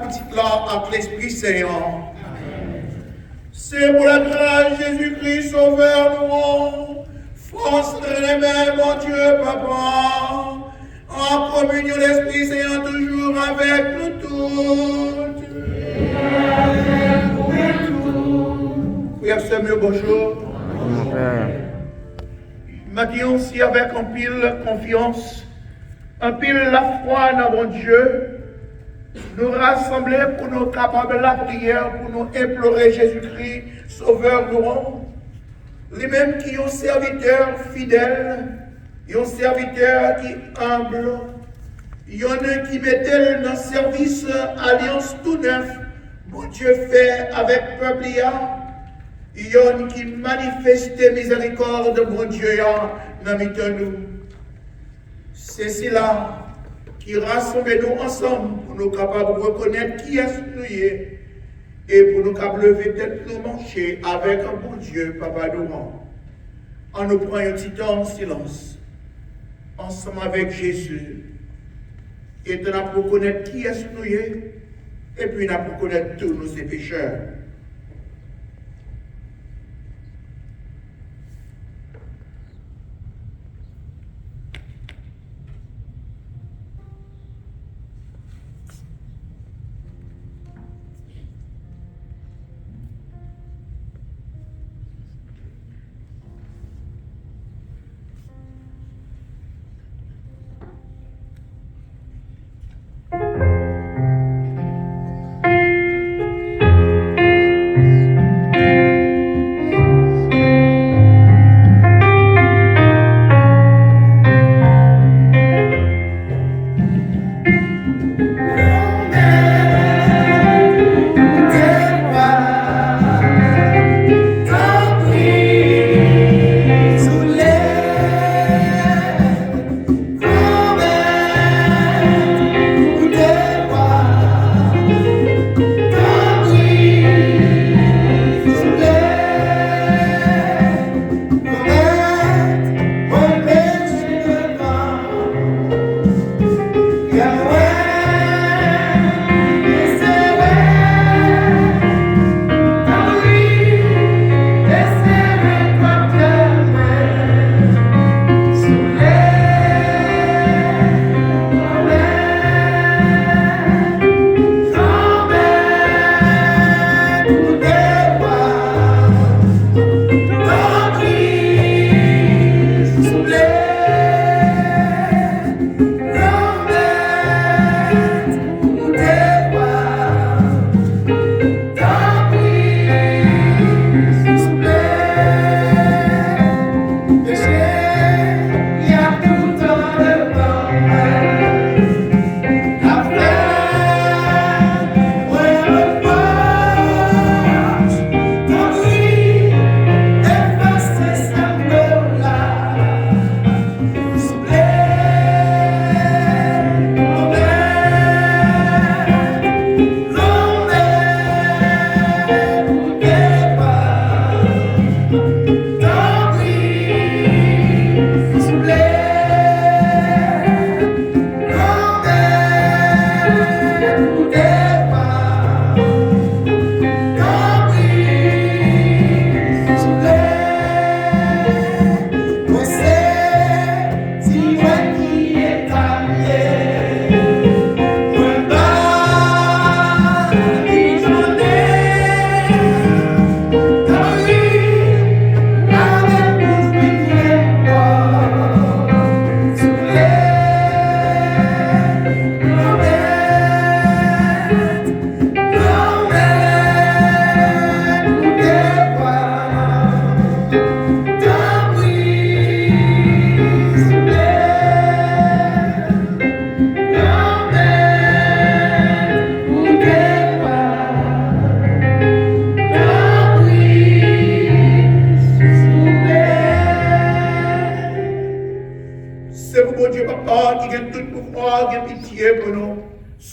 petite là avec l'Esprit Saint. C'est pour la grâce de Jésus-Christ, Sauveur, nous, force de même, mon Dieu, Papa, en communion l'Esprit Saint, toujours avec nous toutes. Frère Samuel, bonjour. Maintenant aussi avec un pile confiance, un pile la foi dans mon Dieu, nous rassembler pour nous capables de la prière, pour nous implorer Jésus-Christ, Sauveur nous, lui-même qui est un serviteur fidèle, un serviteur qui est humble, il y en a qui mettait dans le service alliance tout neuf, mon Dieu fait avec peuple, il y en a qui manifeste miséricorde de mon Dieu dans nous. C'est cela qui rassemble nous ensemble pour nous capables de reconnaître qui est-ce nous est et pour nous capables de lever tête nous marcher avec un bon Dieu, Papa nous. En nous prenant un petit temps en silence, ensemble avec Jésus, et nous pour reconnaître qui est-ce nous est et puis nous pour reconnaître tous nos pécheurs.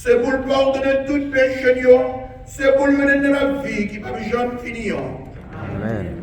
C'est pour le pardonner tout péché, c'est pour lui donner la vie qui va jamais finir. Amen.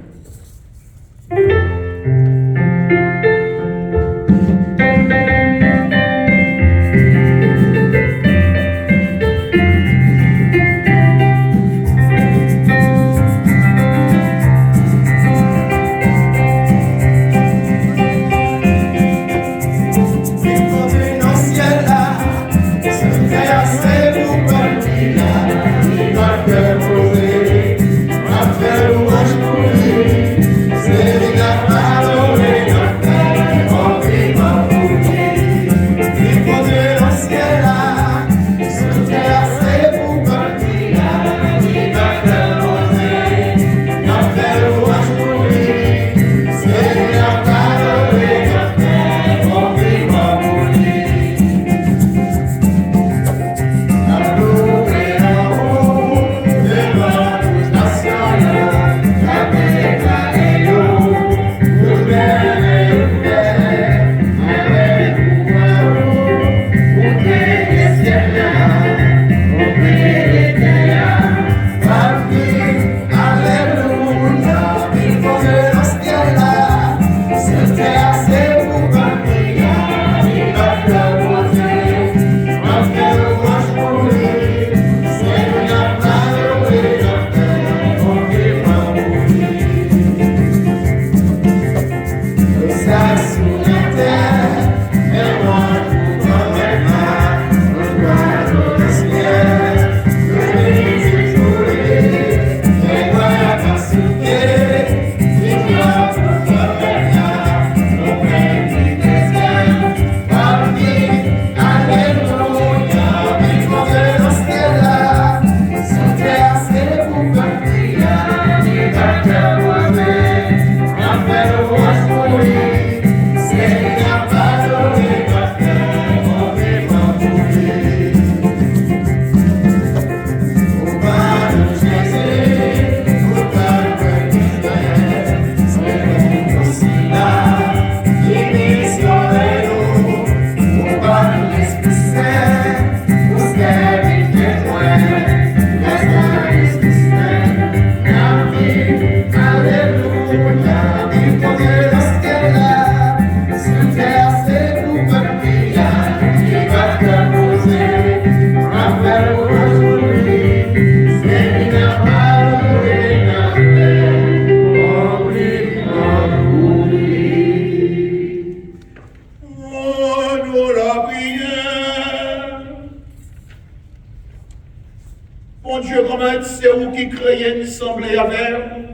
Dieu, comment c'est vous qui créez une assemblée avec nous.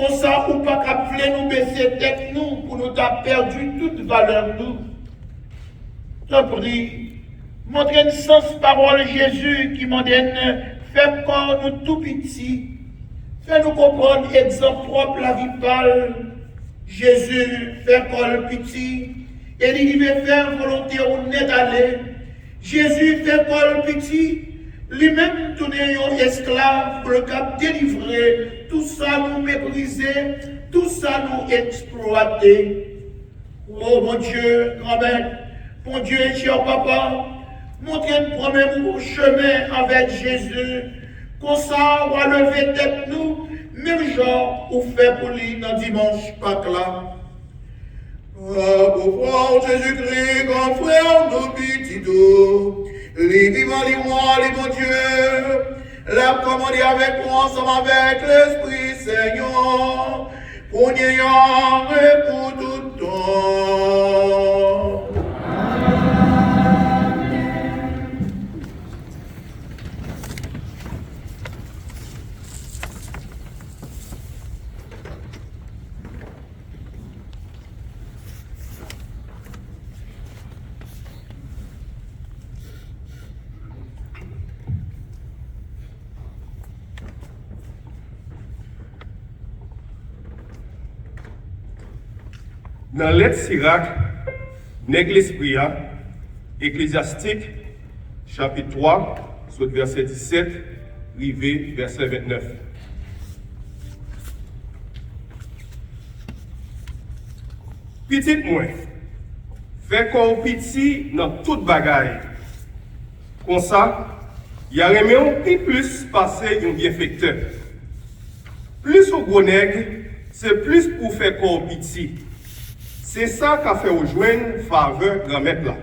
Comme ça, ou pas qu'à nous baisser tête nous, pour nous avoir perdu toute valeur nous. Je prie, montrez une sens parole Jésus qui m'a donné, fait corps nous tout petits. Fait nous comprendre exemple propre la vie pâle. Jésus fait corps petit. Et il veut faire volonté où n'est allé. Jésus fait corps petit. Lui-même tourné un esclave pour le cap délivrer. Tout ça nous mépriser. Tout ça nous exploiter. Oh mon Dieu, grand-mère. Mon Dieu, cher papa. Montrez-nous même au chemin avec Jésus. Comme ça, on va lever tête nous, même genre, ou fait pour lui dans dimanche Pâques là. Pour voir Jésus-Christ, grand frère, nos petits dos, les vivants, les rois, les bons dieux, l'a commandé avec moi, ensemble avec l'Esprit Seigneur, pour n'ayant et pour tout temps. Dans l'être Sirac, nègre l'esprit, Ecclésiastique, chapitre 3, sur le verset 17, rivé verset 29. Petit moins, fait qu'on petit dans toute bagaille. Comme ça, il y a un plus passer un bienfaiteur. Plus au gros nègre, c'est plus pour faire qu'on petit. C'est ça qu'a fait rejoindre faveur grand-mère là.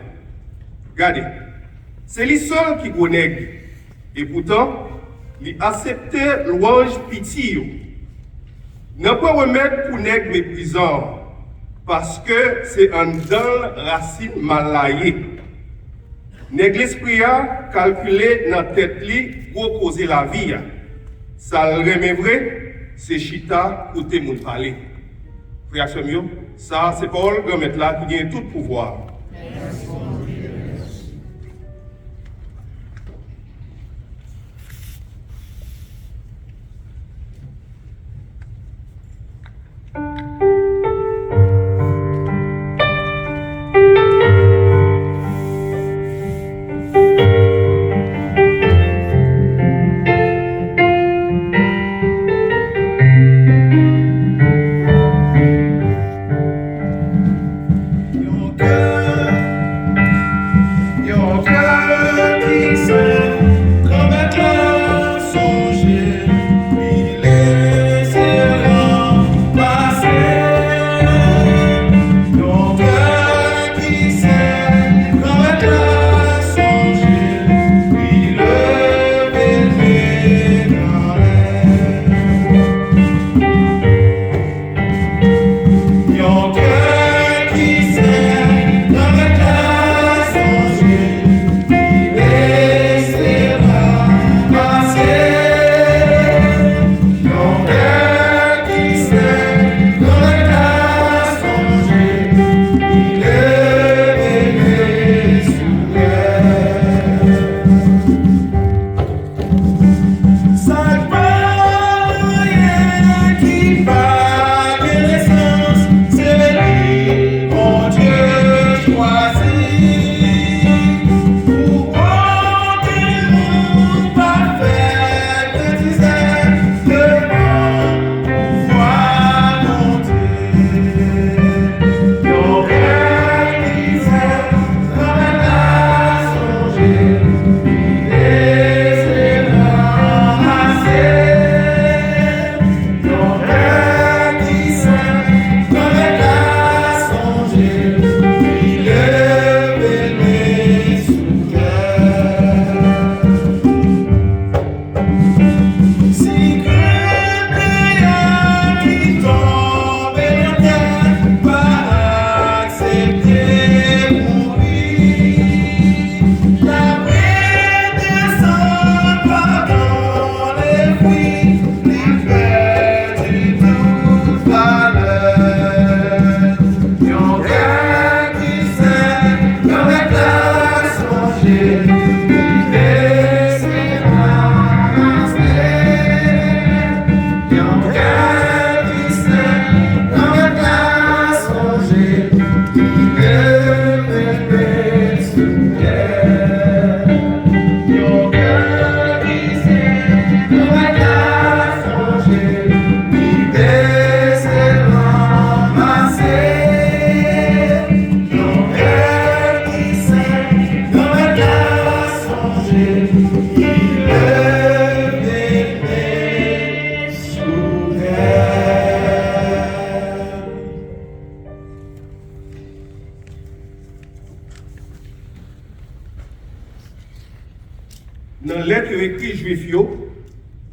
Regardez, c'est lui seul qui connaît. Et pourtant, il acceptait louange pitié. Ne peut remettre pour nègre méprisant, parce que c'est un dans racine malaye. Nègre l'esprit a calculé dans tête li pour causer la vie. Ça le remet vrai, c'est chita côté moun parler. Frère Semio, ça c'est Paul grand-mère là qui gagne tout pouvoir. Merci, mon Dieu. Mon cœur dans la lettre écrite Juif,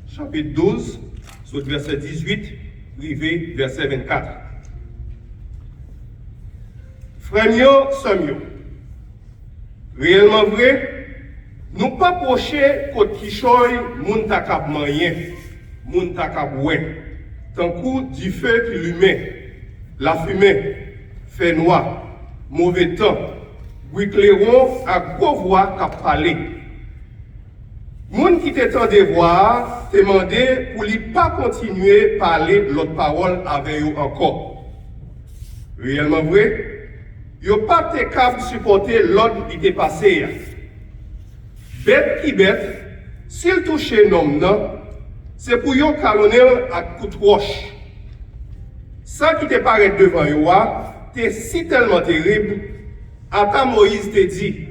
chapitre 12, sur verset 18, arrivé verset 24. Frère, sœur, réellement vrai, nous pas procher côté qui choy, moun ta kap manyen, moun ta kap ouais, tant coup du feu qui l'humain, la fumée, fait noir, mauvais temps, bruit clairon à gros voix kap parler. Moun qui t'étendait voir, te demandé pour lui pas continuer à parler l'autre parole avec eux encore. Réellement vrai, yo pas te capable supporter l'ordre qui t'est passé. Bête qui bête, s'il touche nom non, c'est pour yon calonner à coup de roche. Ça qui te paraît devant yo, t'es si tellement terrible, attends Moïse te dit,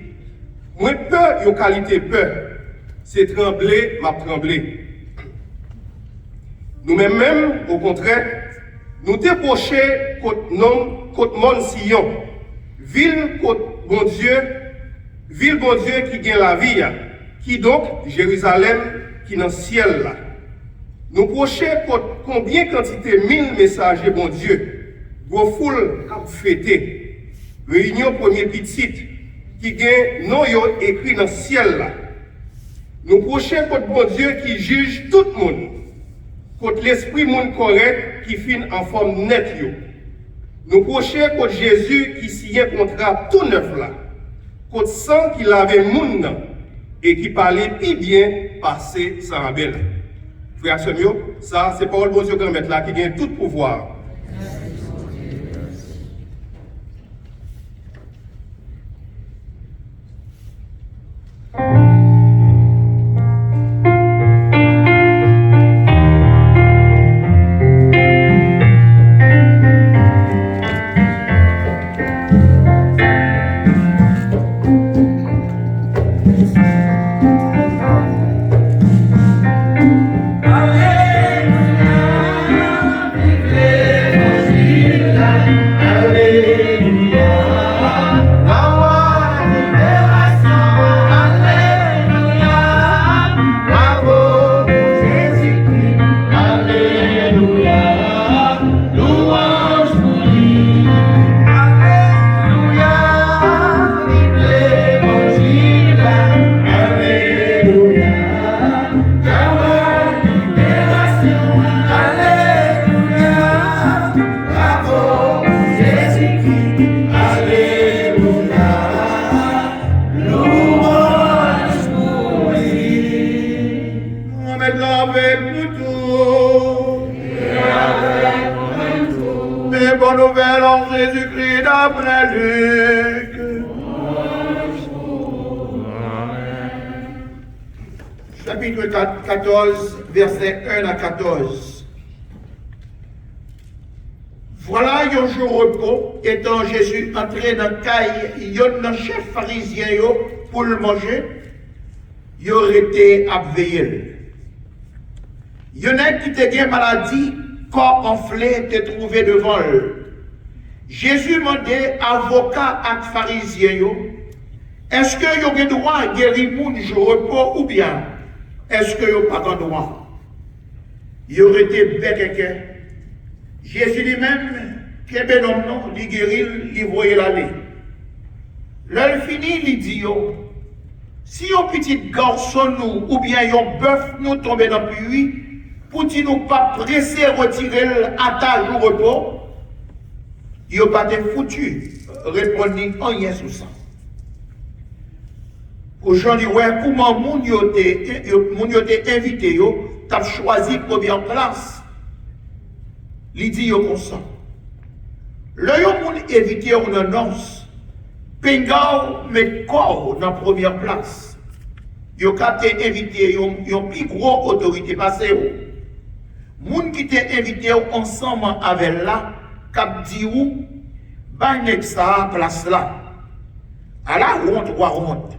moi peur yon qualité peur. C'est trembler, m'a tremblé. Nous-mêmes, même, au contraire, nous déprocher contre monde Sion, ville bon Dieu qui gagne la vie, qui donc Jérusalem qui dans le ciel là. Nous procher contre combien quantité 1000 messagers bon Dieu, gros foule à fêter, réunion premier petit qui gagne non yo écrit dans le ciel là. Nous prochains contre bon Dieu qui juge tout le monde, contre l'esprit monde correct qui finit en forme nette. Nous prochains contre Jésus qui signe un contrat tout neuf là, contre sang qui lavait monde et qui parlait plus bien passé sans Abel. Frère Semio, ça c'est parole bon Dieu qui mettre là qui gagne tout pouvoir. Chapitre 14, versets 1 à 14. Voilà un jour repos, étant Jésus entré dans la caille, yon chef pharisien pour le manger, il aurait été abveillé. Yon qui te gen maladie, corps enflé, te trouvé devant eux. Jésus demandait avocat à pharisien, est-ce que yon gen droit à guérir moun jour repos ou bien est-ce que yon pas de droit? Il aurait été quelqu'un. Jésus lui-même, qui est ben homme, non, il guérit, il voyait l'aller. Là, il finit, il dit, si un petit garçon nous, ou bien un bœuf nous tombe dans le puits, pour qu'il nous pas pressé retirer à ta jour repos, il n'a pas été foutu. Répondit rien sur ça. Aujourd'hui, ouais, comment moun yo te invité, t'as choisi première place. Il dit comme ça. Le yo moun invité on annonce, Pengao met corps dans première place. Yo ka te invité, yon plus gros autorité passé. Moun qui te invité ensemble avec là, kap di ou, banek sa place là. À la honte ou à honte.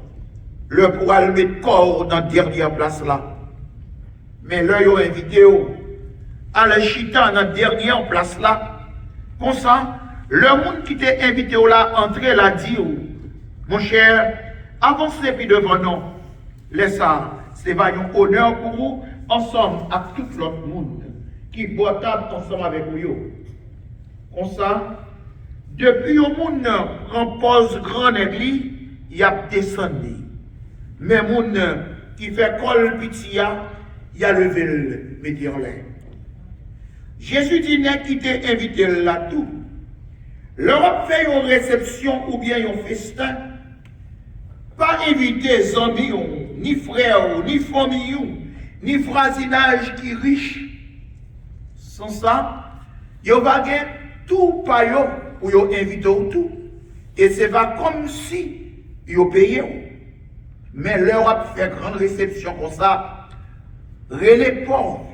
Le pourra le mettre corps dans la dernière place là. Mais là, ils ont invité à la chita dans la dernière place là. Comme ça, le monde qui t'a invité là, entrer là, dit, mon cher, avancez puis devant nous. Laisse ça, c'est un honneur pour vous, ensemble avec tout l'autre monde, qui boit table ensemble avec vous. Comme ça, depuis au monde compose grande église, il y a descendu. Mais monde qui fait col petit, il a levé le métier en l'air. Jésus dit n'est qui t'a invité là tout. L'Europe fait une réception ou bien un festin. Pas inviter zombies, ni frères, ni familles, ni voisinage qui riche. Sans ça, il va gagner tout par eux pour y inviter tout. Et c'est pas comme si ils payé. Mais l'Europe fait grande réception comme ça. Les pauvres,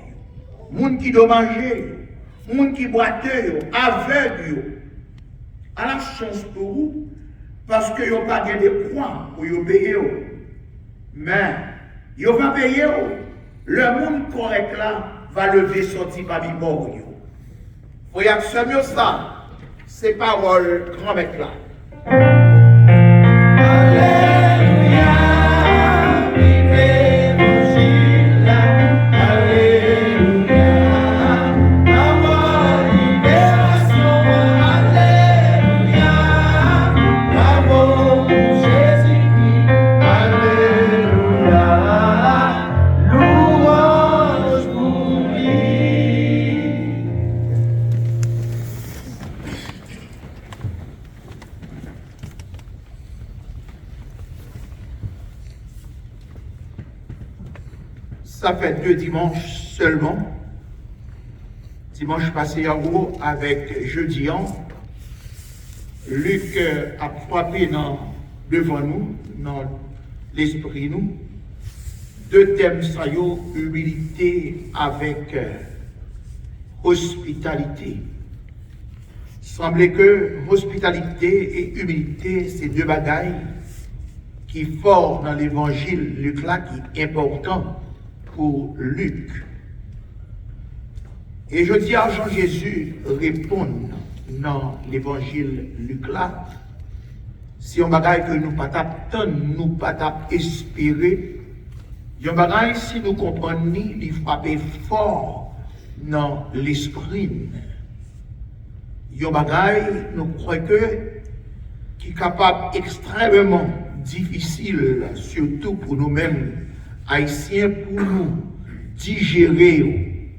gens qui doivent manger, gens qui boiteux, aveugles. À la chance pour vous, parce que vous n'avez pas de points pour vous payer. Mais vous va payer. Le monde correct là va lever sortir parmi mort. Frère, ça, c'est parole grand mec là. Ça fait 2 dimanches seulement. Dimanche passé en gros avec jeudi an. Luc a frappé devant nous, dans l'esprit nous. 2 thèmes ça y est, humilité avec hospitalité. Il semblait que hospitalité et humilité, c'est 2 bagailles qui forment dans l'évangile Luc là, qui est important pour Luc. Et je dis à Jean-Jésus répond dans l'évangile Luc là, si on bagaille que nous pas nous pas espérer, un bagaille si nous comprenons, il frappe fort dans l'esprit. Un bagaille nous croyons que qui est capable extrêmement difficile, surtout pour nous-mêmes Haïtiens, pour nous digérer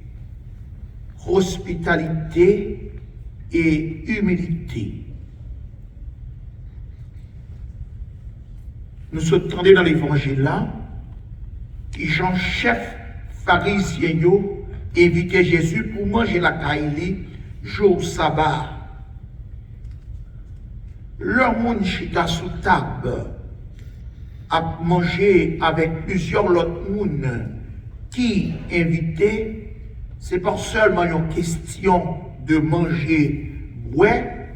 hospitalité et humilité. Nous sommes tendus dans l'évangile là, qui Jean chef pharisien invitait Jésus pour manger la caille jour sabbat. Leur monde chita sous table à manger avec plusieurs autres monde qui invitait, c'est pas seulement une question de manger ouais,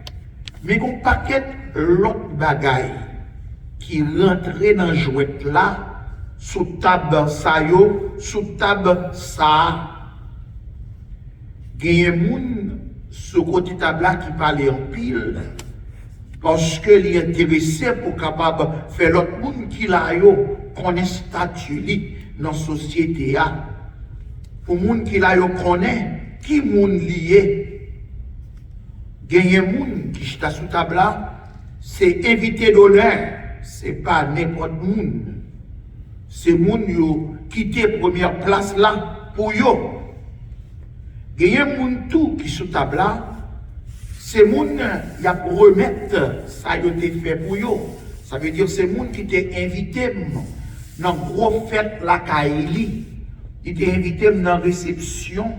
mais qu'on paquet l'autre bagaille qui rentrait dans jouette là, sous table ça yo, sous table ça. Il y a des gens sur côté table là qui parlaient en pile, parce que les intéressé pour capable faire l'autre monde qui l'a yo connaît statut dans la société a. Pour monde qui l'a yo connaît qui monde lié. Gagner monde qui sta sous table là, c'est invité d'honneur, c'est pas n'importe monde. C'est monde yo quitter première place là pour yo. Gagner monde tout qui sous table là, c'est moun y a remettre ça y a été fait pour yo. Ça veut dire c'est moun qui t'est invité dans gros fête la Kaili. Il t'est invité dans réception,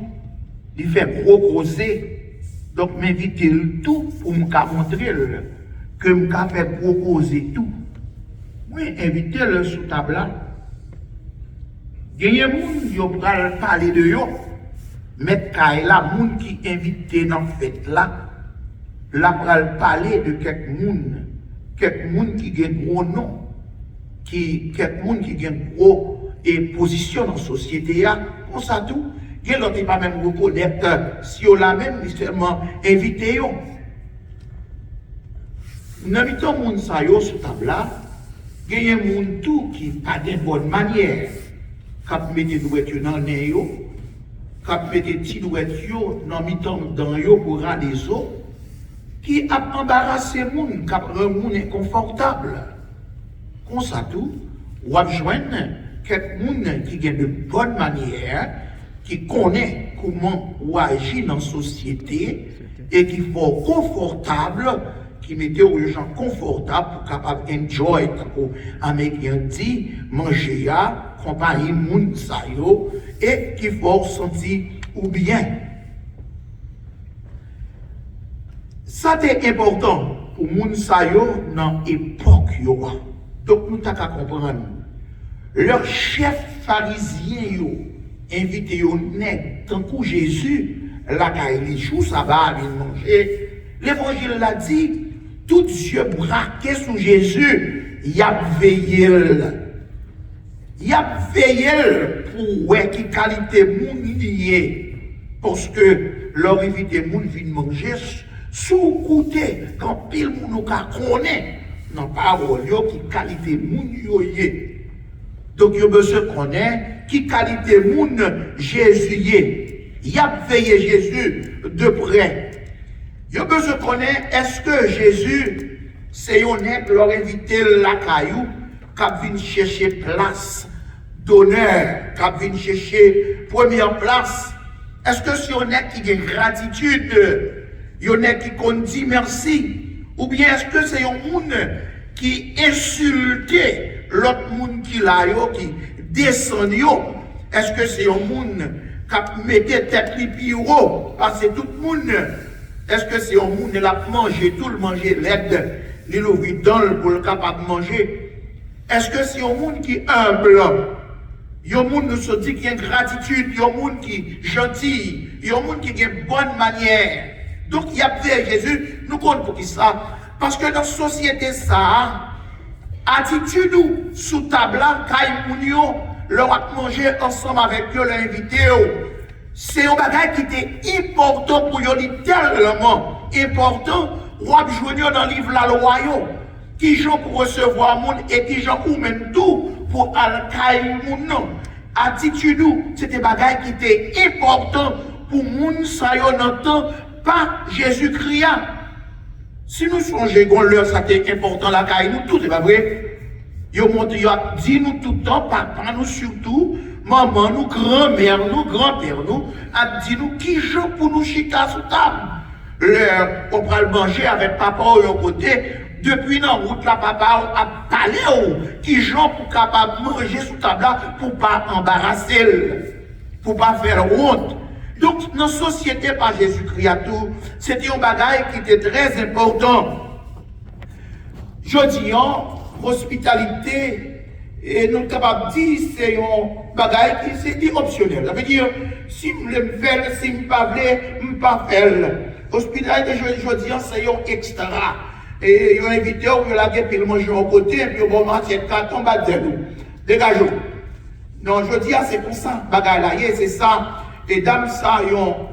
il fait gros causer. Donc m'inviter tout pour me montrer que me fait gros causer tout. Oui, inviter le sous table là. Gagné moun yo pral parler de yo. Mettre Kaila moun qui invité dans fête là. Là, pour parler de quelques monde qui gagne gros nom, quelques monde qui gagne gros et position dans la société, pour ça tout, il y a l'autre pas même reconnaître si on l'a même seulement invité. Nous invitons les gens sur table là, il y a des gens tout qui pas de bonne manière. cap mettre douette dans le nez yo, cap mettre petit douette yo dans mi-temps dans yo pour rendre des eaux, qui a embarrassé moun, cap rend moun inconfortable. Comme ça tout, ou a joindre quelqu'un qui a de bonnes manières, qui connaît comment ou agir dans la société et qui faut confortable, qui mettait aux gens confortables pour capable enjoy, pour américain dit, manger à, compagnie moun sa yo, et qui faut sentir ou bien. Ça c'est important pour moun sa yo dans l'époque yo. Donc nous t'as qu'à comprendre. Leur chef pharisien yo invité yo nèg tant que Jésus la caille chou ça va venir manger. L'évangile l'a dit, tout yeux braqués sous Jésus, y a veillé. Y a veillé pour ouais qui qualité moun lié parce que leur invité moun vient manger sous côté quand pile moun ka connaît non parole yo qui qualité moun yo yé. Donc, il a besoin de connaître qui qualité moun Jésus y. Il a veillé Jésus de près. Il a besoin de connaître est-ce que Jésus, c'est honnête, leur invité la caillou, qui vient chercher place d'honneur, qui vient chercher première place. Est-ce que c'est honnête qui a gratitude, honnête qui qu'on dit merci, ou bien est-ce que c'est un monde qui insultait l'autre monde qui l'a yo, qui descend yo? Est-ce que c'est un monde qui mettait tête li pi haut, parce que tout le monde, est-ce que c'est un monde qui a mangé, tout le manger l'aide, li l'ouvri dans le pour le capable de manger? Est-ce que c'est un monde qui est humble? Il y a un monde qui se dit qui a gratitude, il y a un monde qui est gentil, il y a un monde qui a une bonne manière. Donc il y a fait Jésus, nous comptons pour qui ça? Parce que dans la société ça, attitude ou sous table là, Kaimounio, leur a mangé ensemble avec eux, l'invité. C'est un bagage qui était important pour eux, tellement important. Roi Junior dans le livre La Loi, qui j'ont pour recevoir monde et qui j'ont ou même tout pour al Kaimounio. Attitude ou, c'était un bagage qui était important pour moun sa yo nan temps, pas Jésus-Christ. Si nous songeons qu'on leur ça était important la caille, nous tout, c'est pas vrai. Yo monte, yo dit nous tout le temps, papa nous surtout, maman nous, grand-mère nous, grand-père nous, a dit nous qui joue pour nous chita sous table. On prend le manger avec papa au côté, depuis dans la route, la papa a parlé qui joue pour capable manger sous table là, pour pas embarrasser, pour pas faire honte. Donc, dans la société par Jésus-Christ à tout, c'était un bagage qui était très important. Je dis, l'hospitalité, et nous sommes capables de dire, c'est un bagage qui c'est optionnel. Ça veut dire, si je le fais, si je ne pas faire. L'hospitalité, je dis, c'est un extra. Et ils ont invité, ils ont la guerre, puis ils mangent au côté, et puis ils ont mangé 4 ans, dégagez. Non, je dis, c'est pour ça, bagage là, c'est ça. Et dames, ça, ils ont